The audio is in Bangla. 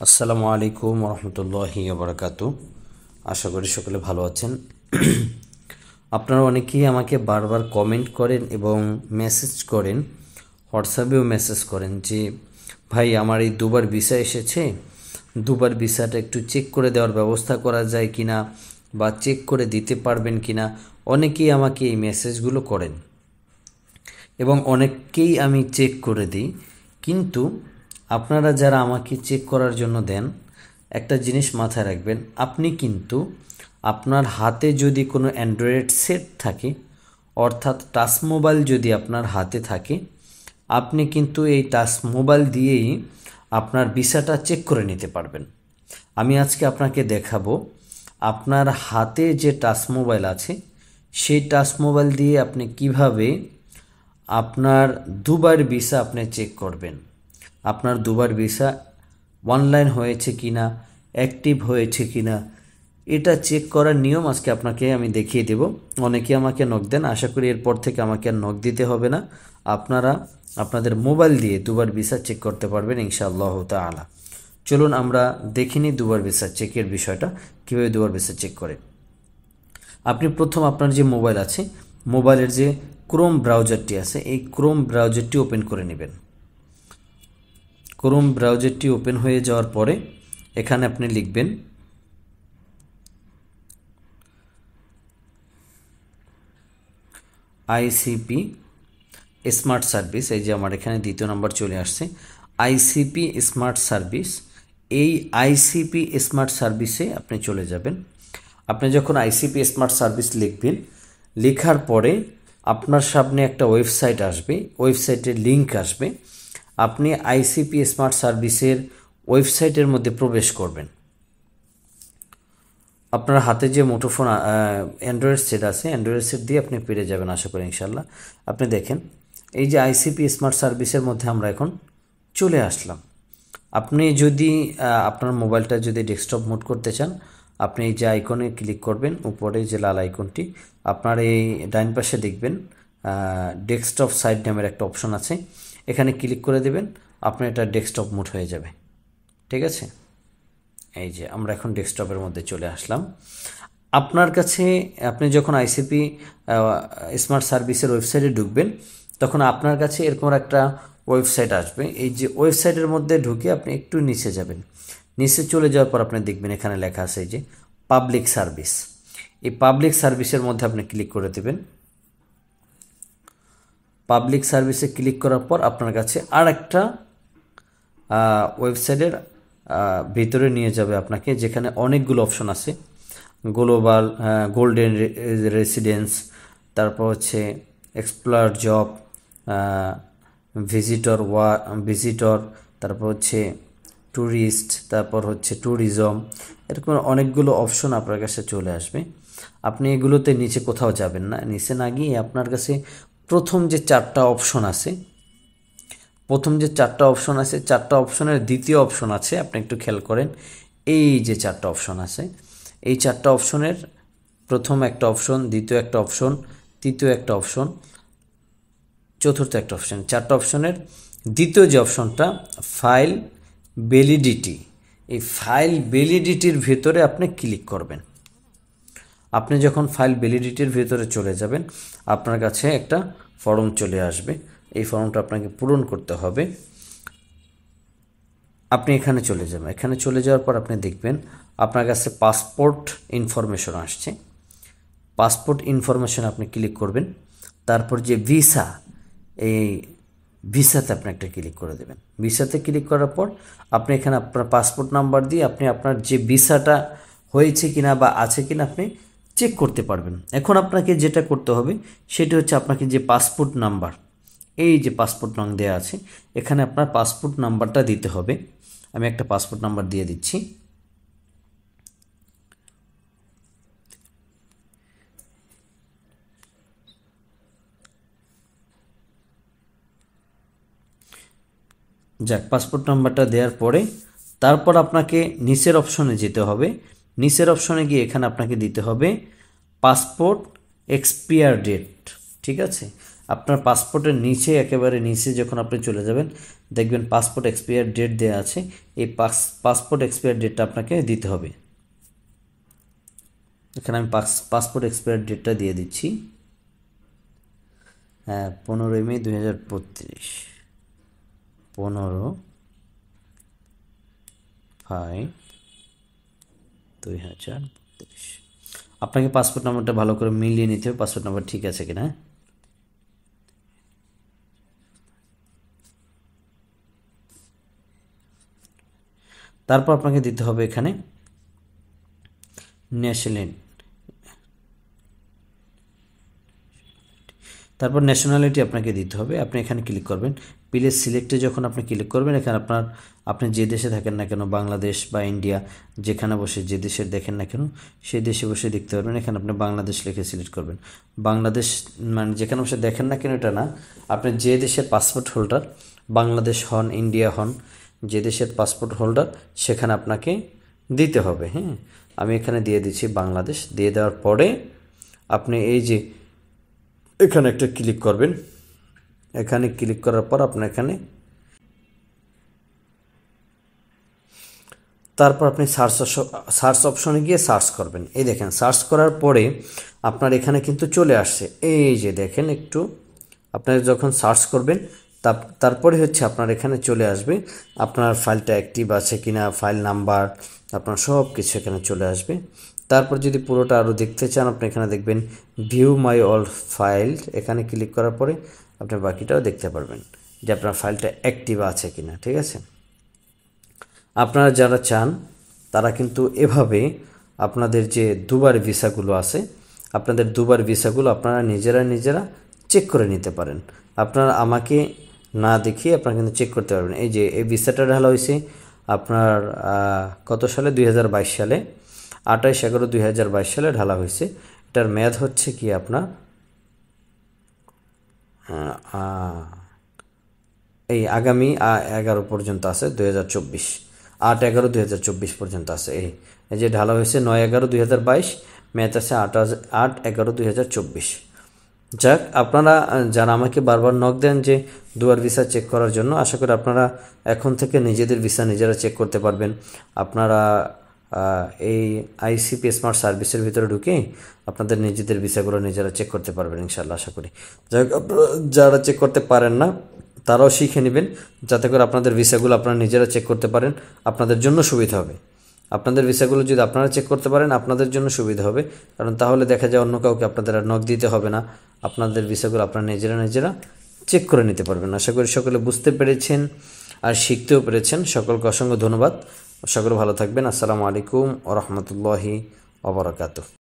আসসালামু আলাইকুম রহমতুল্লাহি বারাকাতু। আশা করি সকলে ভালো আছেন। আপনারা অনেকেই আমাকে বারবার কমেন্ট করেন এবং মেসেজ করেন, হোয়াটসঅ্যাপেও মেসেজ করেন যে ভাই আমার এই দুবার ভিসা এসেছে, দুবার ভিসাটা একটু চেক করে দেওয়ার ব্যবস্থা করা যায় কিনা বা চেক করে দিতে পারবেন কিনা। অনেকেই আমাকে এই মেসেজগুলো করেন এবং অনেককেই আমি চেক করে দিই। কিন্তু আপনারা যারা আমাকে চেক করার জন্য দেন, একটা জিনিস মাথায় রাখবেন, আপনি কিন্তু আপনার হাতে যদি কোনো অ্যান্ড্রয়েড সেট থাকে, অর্থাৎ টাচ মোবাইল যদি আপনার হাতে থাকে, আপনি কিন্তু এই টাচ মোবাইল দিয়েই আপনার ভিসাটা চেক করে নিতে পারবেন। আমি আজকে আপনাকে দেখাবো আপনার হাতে যে টাচ মোবাইল আছে সেই টাচ মোবাইল দিয়ে আপনি কিভাবে আপনার দুবার ভিসা আপনি চেক করবেন। আপনার দুবার ভিসা অনলাইন হয়েছে কিনা, অ্যাক্টিভ হয়েছে কিনা, এটা চেক করার নিয়ম আজকে আপনাকে আমি দেখিয়ে দেব। অনেকে আমাকে নক দেন, আশা করি এরপর থেকে আমাকে আর নক দিতে হবে না। আপনারা আপনাদের মোবাইল দিয়ে দুবার ভিসা চেক করতে পারবেন ইনশাআল্লাহ তাআলা। চলুন আমরা দেখে নিই দুবার ভিসা চেকের বিষয়টা, কীভাবে দুবার ভিসা চেক করে। আপনি প্রথম আপনার যে মোবাইল আছে, মোবাইলের যে ক্রোম ব্রাউজারটি আছে, এই ক্রোম ব্রাউজারটি ওপেন করে নেবেন। ক্রোম ব্রাউজারটি ওপেন হয়ে যাওয়ার পরে এখানে আপনি লিখবেন আইসিপি স্মার্ট সার্ভিস। এই যে আমার এখানে দ্বিতীয় নাম্বার চলে আসছে, আইসিপি স্মার্ট সার্ভিস। এই আইসিপি স্মার্ট সার্ভিসে আপনি চলে যাবেন। আপনি যখন আইসিপি স্মার্ট সার্ভিস লিখবেন, লেখার পরে আপনার সামনে একটা ওয়েবসাইট আসবে, ওয়েবসাইটের লিঙ্ক আসবে। আপনি আইসিপি স্মার্ট সার্ভিসের ওয়েবসাইটের মধ্যে প্রবেশ করবেন। আপনার হাতে যে মুঠোফোন অ্যান্ড্রয়েড সেট আছে, অ্যান্ড্রয়েড সেট দিয়ে আপনি পেরে যাবেন আশা করি ইনশাল্লাহ। আপনি দেখেন এই যে আইসিপি স্মার্ট সার্ভিসের মধ্যে আমরা এখন চলে আসলাম। আপনি যদি আপনার মোবাইলটা যদি ডেস্কটপ মোড করতে চান, আপনি এই যে আইকনে ক্লিক করবেন, উপরে যে লাল আইকনটি, আপনার এই ডাইন পাশে দেখবেন ডেস্কটপ সাইড নামের একটা অপশন আছে, এখানে ক্লিক করে দেবেন, আপনার এটা ডেস্কটপ মোড হয়ে যাবে। ঠিক আছে, এই যে আমরা এখন ডেস্কটপের মধ্যে চলে আসলাম। আপনার কাছে আপনি যখন আইসিপি স্মার্ট সার্ভিসের ওয়েবসাইটে ঢুকবেন, তখন আপনার কাছে এরকম একটা ওয়েবসাইট আসবে। এই যে ওয়েবসাইটের মধ্যে ঢুকে আপনি একটু নিচে যাবেন, নিচে চলে যাওয়ার পর আপনি দেখবেন এখানে লেখা আছে এই যে পাবলিক সার্ভিস। এই পাবলিক সার্ভিসের মধ্যে আপনি ক্লিক করে দেবেন। পাবলিক সার্ভিসে ক্লিক করার পর আপনার কাছে আর একটা ওয়েবসাইটের ভিতরে নিয়ে যাবে আপনাকে, যেখানে অনেকগুলো অপশন আছে। গ্লোবাল গোল্ডেন রেসিডেন্স, তারপর হচ্ছে এক্সপ্লোর জব, ভিজিটর, তারপর হচ্ছে ট্যুরিস্ট, তারপর হচ্ছে ট্যুরিজম, এরকম অনেকগুলো অপশন আপনার কাছে চলে আসবে। আপনি এগুলোতে নিচে কোথাও যাবেন না, নিচে না গিয়ে আপনার কাছে প্রথম যে চারটা অপশন আছে, চারটা অপশনের দ্বিতীয় অপশন আছে, আপনি একটু খেয়াল করেন। এই যে চারটা অপশন আছে, এই চারটা অপশনের প্রথম একটা অপশন, দ্বিতীয় একটা অপশন, তৃতীয় একটা অপশন, চতুর্থ একটা অপশন। চারটা অপশনের দ্বিতীয় যে অপশনটা ফাইল ভ্যালিডিটি, এই ফাইল ভ্যালিডিটির ভিতরে আপনি ক্লিক করবেন। আপনি যখন ফাইল ভ্যালিডিটির ভিতরে চলে যাবেন, আপনার কাছে একটা ফর্ম চলে আসবে। এই ফর্মটা আপনাকে পূরণ করতে হবে। আপনি এখানে চলে যাবেন, এখানে চলে যাওয়ার পর আপনি দেখবেন আপনার কাছে পাসপোর্ট ইনফরমেশন আসছে। পাসপোর্ট ইনফরমেশন আপনি ক্লিক করবেন। তারপর যে ভিসা, এই ভিসাতে আপনি একটা ক্লিক করে দেবেন। ভিসাতে ক্লিক করার পর আপনি এখানে আপনার পাসপোর্ট নাম্বার দিয়ে আপনি আপনার যে ভিসাটা হয়েছে কিনা বা আছে কিনা আপনি চেক করতে পারবেন। এখন আপনাকে যেটা করতে হবে সেটা হচ্ছে আপনাকে যে পাসপোর্ট নাম্বার, এই যে পাসপোর্ট নং দেওয়া আছে, এখানে আপনার পাসপোর্ট নাম্বারটা দিতে হবে। আমি একটা পাসপোর্ট নাম্বার দিয়ে দিচ্ছি। যাক, পাসপোর্ট নাম্বারটা দেওয়ার পরে তারপর আপনাকে নিচের অপশনে যেতে হবে। নিচের অপশনে গিয়ে এখানে আপনাকে দিতে হবে পাসপোর্ট এক্সপায়ার ডেট। ঠিক আছে, আপনার পাসপোর্টের নিচে, একেবারে নিচে যখন আপনি চলে যাবেন, দেখবেন পাসপোর্ট এক্সপায়ার ডেট দেওয়া আছে। এই পাসপোর্ট এক্সপায়ার ডেটটা আপনাকে দিতে হবে। এখানে আমি পাসপোর্ট এক্সপায়ার ডেটটা দিয়ে দিচ্ছি। হ্যাঁ, 15 মে 2032, 15/5/2032। আপনাকে পাসপোর্ট নাম্বারটা ভালো করে মিলিয়ে নিতে হবে, পাসপোর্ট নাম্বার ঠিক আছে কিনা। তারপর আপনাকে দিতে হবে এখানে তারপর ন্যাশনালিটি আপনাকে দিতে হবে। আপনি এখানে ক্লিক করবেন, প্লেস সিলেক্টে যখন আপনি ক্লিক করবেন, এখানে আপনি যে দেশে থাকেন না কেন, বাংলাদেশ বা ইন্ডিয়া, যেখানে বসে যে দেশের দেখেন না কেন সেই দেশে বসে দেখতে পারবেন। এখানে আপনি বাংলাদেশ লিখে সিলেক্ট করবেন। বাংলাদেশ মানে যেখানে বসে দেখেন না কেন এটা না, আপনি যে দেশের পাসপোর্ট হোল্ডার, বাংলাদেশ হন, ইন্ডিয়া হন, যে দেশের পাসপোর্ট হোল্ডার সেখানে আপনাকে দিতে হবে। হ্যাঁ, আমি এখানে দিয়ে দিচ্ছি বাংলাদেশ। দিয়ে দেওয়ার পরে আপনি এই যে এখানে একটা ক্লিক করবেন। এখানে ক্লিক করার পর আপনার এখানে তারপর আপনি সার্চ অপশনে গিয়ে সার্চ করবেন। এই দেখেন, সার্চ করার পরে আপনার এখানে কিন্তু চলে আসছে। এই যে দেখেন, একটু আপনার যখন সার্চ করবেন তারপরে হচ্ছে আপনার এখানে চলে আসবে আপনার ফাইলটা অ্যাক্টিভ আছে কিনা, ফাইল নাম্বার, আপনার সব কিছু এখানে চলে আসবে। তারপর যদি পুরোটা আরও দেখতে চান, আপনি এখানে দেখবেন ভিউ মাই অল ফাইল। এখানে ক্লিক করার পরে আপনি বাকিটাও দেখতে পারবেন যে আপনার ফাইলটা অ্যাক্টিভ আছে কিনা। ঠিক আছে, আপনারা যারা চান তারা কিন্তু এভাবে আপনাদের যে দুবার ভিসাগুলো আছে, আপনাদের দুবার ভিসাগুলো আপনারা নিজেরা চেক করে নিতে পারেন। আপনারা আমাকে না দেখিয়ে আপনারা কিন্তু চেক করতে পারবেন। এই যে এই ভিসাটা ঢালা হয়েছে আপনার কত সালে, 2022 সালে, 28/11/2022 সালে ঢালা হয়েছে। এটার মেয়াদ হচ্ছে কি আপনার এই আগামী 11 পর্যন্ত আছে, 2024, 8/11/2024 পর্যন্ত আছে। এই যে ঢালা হয়েছে 9/11/2022, মেয়াদ আছে 8/11/2024। যাক, আপনারা যারা আমাকে বারবার নক দেন যে দুয়ার ভিসা চেক করার জন্য, আশা করি আপনারা এখন থেকে নিজেদের ভিসা নিজেরা চেক করতে পারবেন। আপনারা এই আইসিপি স্মার্ট সার্ভিসের ভিতরে ঢুকে আপনাদের নিজেদের ভিসাগুলো নিজেরা চেক করতে পারবেন ইনশাল্লাহ, আশা করি। যাই হোক, আপনারা যারা চেক করতে পারেন না তারাও শিখে নেবেন, যাতে করে আপনাদের ভিসাগুলো আপনারা নিজেরা চেক করতে পারেন, আপনাদের জন্য সুবিধা হবে। আপনাদের ভিসাগুলো যদি আপনারা চেক করতে পারেন আপনাদের জন্য সুবিধা হবে, কারণ তাহলে দেখা যায় অন্য কাউকে আপনাদের আর নক দিতে হবে না, আপনাদের ভিসাগুলো আপনারা নিজেরা চেক করে নিতে পারবেন। আশা করি সকলে বুঝতে পেরেছেন আর শিখতেও পেরেছেন। সকলকে অসংখ্য ধন্যবাদ। সকলে ভালো থাকবেন। আসসালামু আলাইকুম ওয়া রাহমাতুল্লাহি ওয়া বারাকাতুহু।